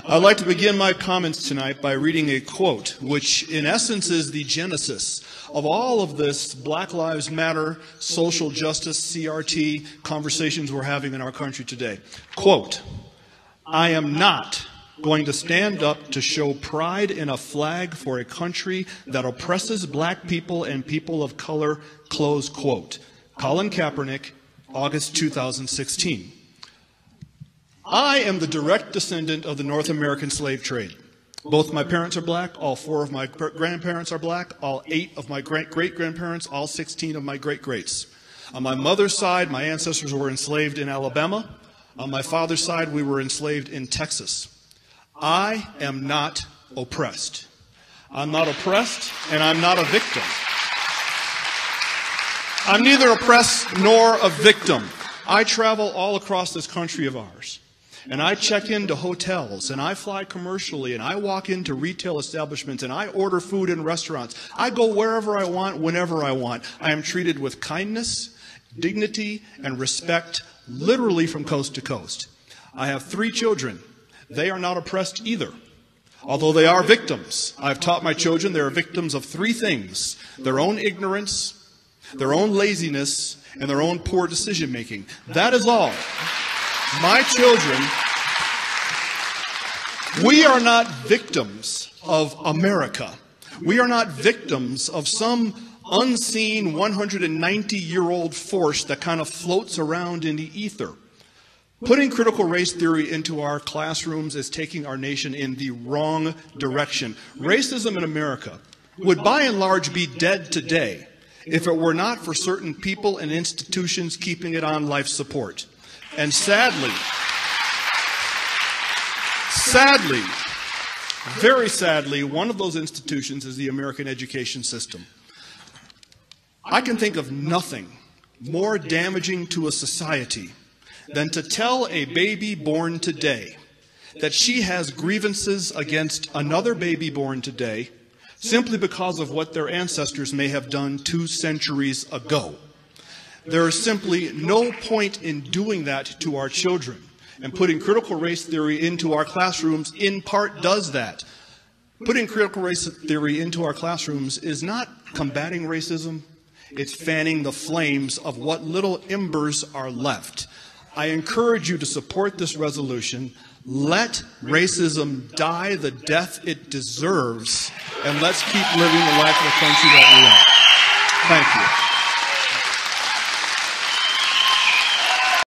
I'd like to begin my comments tonight by reading a quote, which in essence is the genesis of all of this Black Lives Matter, social justice, CRT conversations we're having in our country today. Quote, "I am not going to stand up to show pride in a flag for a country that oppresses black people and people of color," close quote. Colin Kaepernick, August 2016. I am the direct descendant of the North American slave trade. Both my parents are black, all 4 of my grandparents are black, all 8 of my great-grandparents, all 16 of my great-greats. On my mother's side, my ancestors were enslaved in Alabama. On my father's side, we were enslaved in Texas. I am not oppressed. I'm not oppressed, and I'm not a victim. I'm neither oppressed nor a victim. I travel all across this country of ours, and I check into hotels, and I fly commercially, and I walk into retail establishments, and I order food in restaurants. I go wherever I want, whenever I want. I am treated with kindness, dignity, and respect, literally from coast to coast. I have 3 children. They are not oppressed either, although they are victims. I've taught my children they are victims of 3 things: their own ignorance, their own laziness, and their own poor decision making. That is all. My children, we are not victims of America. We are not victims of some unseen 190-year-old force that kind of floats around in the ether. Putting critical race theory into our classrooms is taking our nation in the wrong direction. Racism in America would by and large be dead today if it were not for certain people and institutions keeping it on life support. And sadly, very sadly, one of those institutions is the American education system. I can think of nothing more damaging to a society than to tell a baby born today that she has grievances against another baby born today simply because of what their ancestors may have done 2 centuries ago. There is simply no point in doing that to our children, and putting critical race theory into our classrooms in part does that. Putting critical race theory into our classrooms is not combating racism, it's fanning the flames of what little embers are left. I encourage you to support this resolution. Let racism die the death it deserves, and let's keep living the life of the country that we are. Thank you.